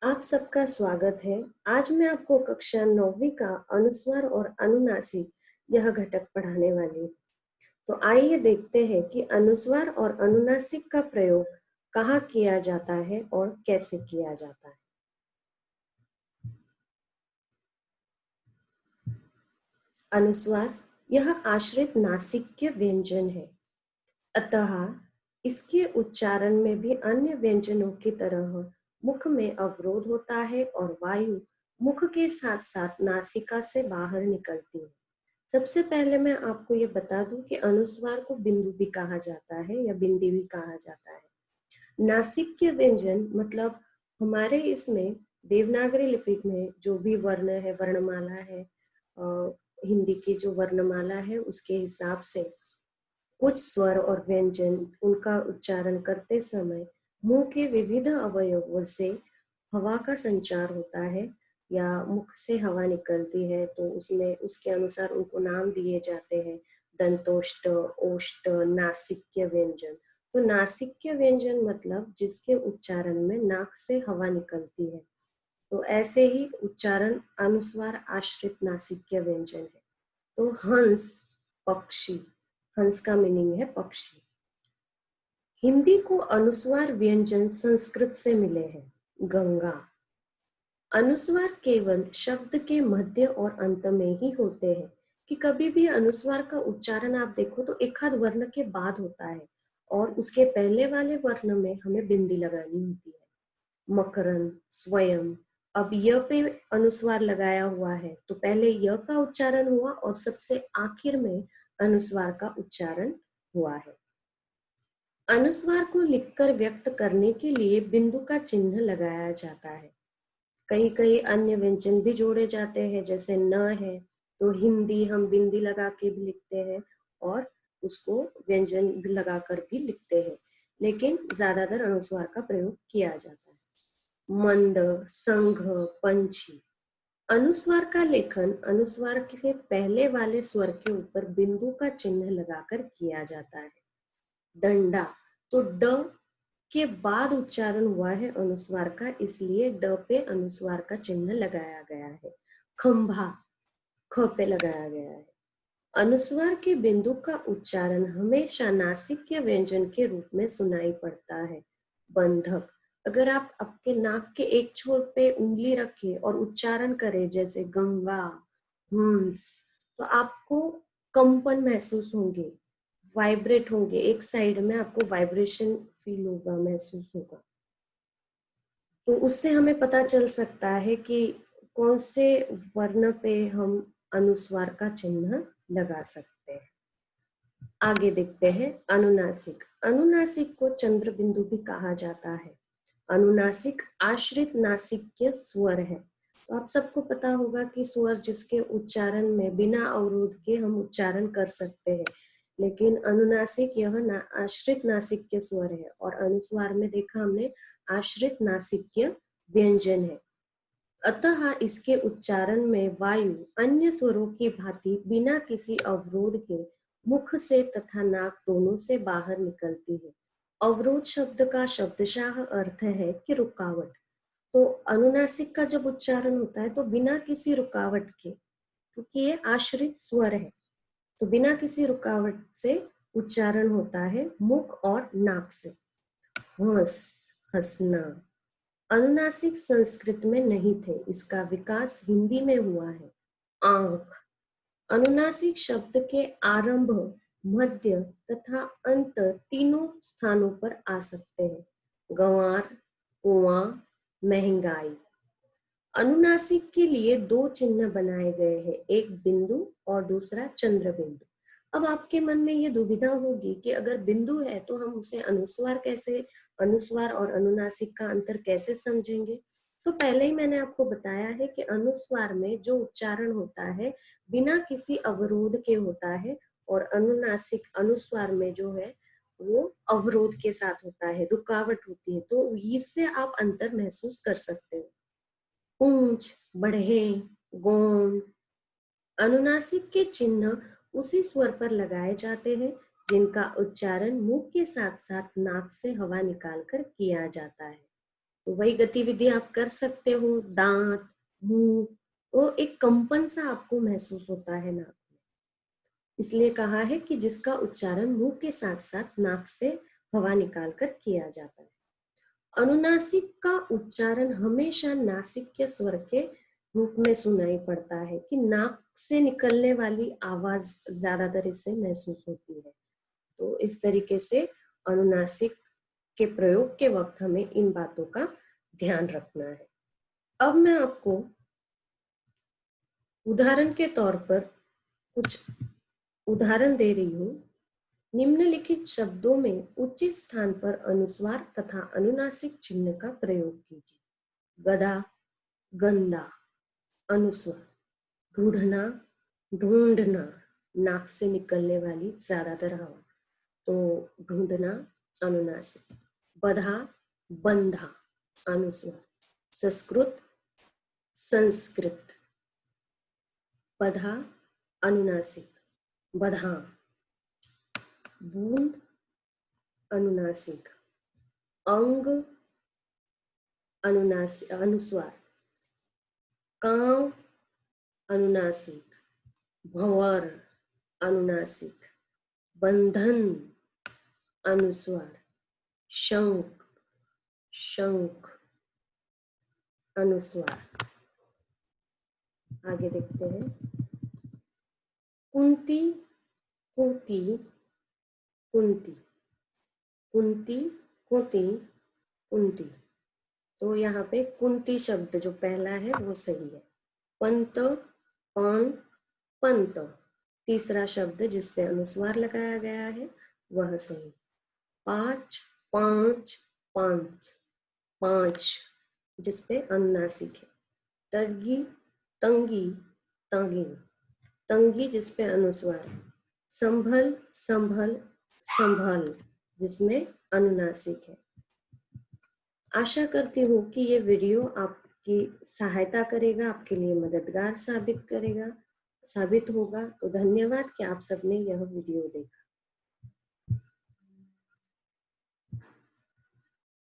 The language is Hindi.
आप सबका स्वागत है। आज मैं आपको कक्षा 9वीं का अनुस्वार और अनुनासिक यह घटक पढ़ाने वाली हूँ। तो आइए देखते हैं कि अनुस्वार और अनुनासिक का प्रयोग कहाँ किया जाता है और कैसे किया जाता है। अनुस्वार यह आश्रित नासिक्य व्यंजन है, अतः इसके उच्चारण में भी अन्य व्यंजनों की तरह मुख में अवरोध होता है और वायु मुख के साथ साथ नासिका से बाहर निकलती है। सबसे पहले मैं आपको ये बता दूं कि अनुस्वार को बिंदु भी कहा जाता है या बिंदी भी कहा जाता है। नासिक्य व्यंजन मतलब हमारे इसमें देवनागरी लिपि में जो भी वर्ण है, वर्णमाला है, हिंदी की जो वर्णमाला है उसके हिसाब से कुछ स्वर और व्यंजन उनका उच्चारण करते समय मुंह के विविध अवयवों से हवा का संचार होता है या मुख से हवा निकलती है, तो उसमें उसके अनुसार उनको नाम दिए जाते हैं। दंतोष्ट, ओष्ट, नासिक्य व्यंजन। तो नासिक्य व्यंजन मतलब जिसके उच्चारण में नाक से हवा निकलती है। तो ऐसे ही उच्चारण अनुस्वार आश्रित नासिक्य व्यंजन है। तो हंस, पक्षी, हंस का मीनिंग है पक्षी। हिंदी को अनुस्वार व्यंजन संस्कृत से मिले हैं। गंगा। अनुस्वार केवल शब्द के मध्य और अंत में ही होते हैं, कि कभी भी अनुस्वार का उच्चारण आप देखो तो एक आध वर्ण के बाद होता है और उसके पहले वाले वर्ण में हमें बिंदी लगानी होती है। मकरंद, स्वयं। अब य पे अनुस्वार लगाया हुआ है तो पहले य का उच्चारण हुआ और सबसे आखिर में अनुस्वार का उच्चारण हुआ है। अनुस्वार को लिखकर व्यक्त करने के लिए बिंदु का चिन्ह लगाया जाता है। कई कई अन्य व्यंजन भी जोड़े जाते हैं, जैसे न है तो हिंदी हम बिंदी लगा के भी लिखते हैं और उसको व्यंजन भी लगाकर भी लिखते हैं, लेकिन ज्यादातर अनुस्वार का प्रयोग किया जाता है। मंद, संघ, पंछी। अनुस्वार का लेखन अनुस्वार के पहले वाले स्वर के ऊपर बिंदु का चिन्ह लगाकर किया जाता है। डंडा, तो ड के बाद उच्चारण हुआ है अनुस्वार का, इसलिए ड पे अनुस्वार का चिन्ह लगाया गया है। खंभा, ख पे लगाया गया है। अनुस्वार के बिंदु का उच्चारण हमेशा नासिक के व्यंजन के रूप में सुनाई पड़ता है। बंधक, अगर आप आपके नाक के एक छोर पे उंगली रखें और उच्चारण करें जैसे गंगा, हंस, तो आपको कंपन महसूस होंगे, वाइब्रेट होंगे, एक साइड में आपको वाइब्रेशन फील होगा, महसूस होगा। तो उससे हमें पता चल सकता है कि कौन से वर्ण पे हम अनुस्वार का चिन्ह लगा सकते हैं। आगे देखते हैं अनुनासिक। अनुनासिक को चंद्र बिंदु भी कहा जाता है। अनुनासिक आश्रित नासिक्य स्वर है। तो आप सबको पता होगा कि स्वर जिसके उच्चारण में बिना अवरोध के हम उच्चारण कर सकते हैं, लेकिन अनुनासिक यह आश्रित नासिक्य स्वर है और अनुस्वार में देखा हमने आश्रित नासिक्य व्यंजन है। अतः इसके उच्चारण में वायु अन्य स्वरों की भांति बिना किसी अवरोध के मुख से तथा नाक दोनों से बाहर निकलती है। अवरोध शब्द का शब्दशाह अर्थ है कि रुकावट। तो अनुनासिक का जब उच्चारण होता है तो बिना किसी रुकावट के, क्योंकि ये आश्रित स्वर है, तो बिना किसी रुकावट से उच्चारण होता है मुख और नाक से। हंस, हंसना। अनुनासिक संस्कृत में नहीं थे, इसका विकास हिंदी में हुआ है। आंख। अनुनासिक शब्द के आरंभ, मध्य तथा अंत तीनों स्थानों पर आ सकते हैं। गंवार, कुआं, महंगाई। अनुनासिक के लिए दो चिन्ह बनाए गए हैं, एक बिंदु और दूसरा चंद्र बिंदु। अब आपके मन में ये दुविधा होगी कि अगर बिंदु है तो हम उसे अनुस्वार कैसे, अनुस्वार और अनुनासिक का अंतर कैसे समझेंगे। तो पहले ही मैंने आपको बताया है कि अनुस्वार में जो उच्चारण होता है बिना किसी अवरोध के होता है और अनुनासिक अनुस्वार में जो है वो अवरोध के साथ होता है, रुकावट होती है। तो इससे आप अंतर महसूस कर सकते हो। ऊंच, बढ़े, गौण। अनुनासिक के चिन्ह उसी स्वर पर लगाए जाते हैं जिनका उच्चारण मुंह के साथ साथ नाक से हवा निकालकर किया जाता है। तो वही गतिविधि आप कर सकते हो, दांत, मुंह, वो एक कंपन सा आपको महसूस होता है नाक में। इसलिए कहा है कि जिसका उच्चारण मुंह के साथ साथ नाक से हवा निकालकर किया जाता है। अनुनासिक का उच्चारण हमेशा नासिक स्वर के रूप में सुनाई पड़ता है कि नाक से निकलने वाली आवाज ज्यादातर इससे महसूस होती है। तो इस तरीके से अनुनासिक के प्रयोग के वक्त हमें इन बातों का ध्यान रखना है। अब मैं आपको उदाहरण के तौर पर कुछ उदाहरण दे रही हूं। निम्नलिखित शब्दों में उचित स्थान पर अनुस्वार तथा अनुनासिक चिन्ह का प्रयोग कीजिए। गधा, गंदा, अनुस्वार। ढूंढना, ढूंढना, नाक से निकलने वाली ज्यादातर हवा, तो ढूंढना अनुनासिक। बधा, बंधा, अनुस्वार। संस्कृत, संस्कृत। बधा, अनुनासिक। बधा। बूंद, अनुनासिक। अंग, अनुनासिक, अनुस्वार। कांव, अनुनासिक। भंवर, अनुनासिक। बंधन, अनुस्वार। शंख, शंख, अनुस्वार। आगे देखते हैं। कुंती, कुंती, कुंती। कुंती, कुंती, कुंती। तो यहाँ पे कुंती शब्द जो पहला है वो सही है। पंत, पान, पंत। तीसरा शब्द जिसपे अनुस्वार लगाया गया है वह सही। पांच, पांच, पांच, पांच, जिसपे अनुनासिक है। तर्गी, तंगी, तंगी, तंगी जिसपे अनुस्वार है। संभल, संभल, संभल, जिसमें अनुनासिक है। आशा करती हूँ कि ये वीडियो आपकी सहायता करेगा, आपके लिए मददगार साबित होगा। तो धन्यवाद कि आप सबने यह वीडियो देखा।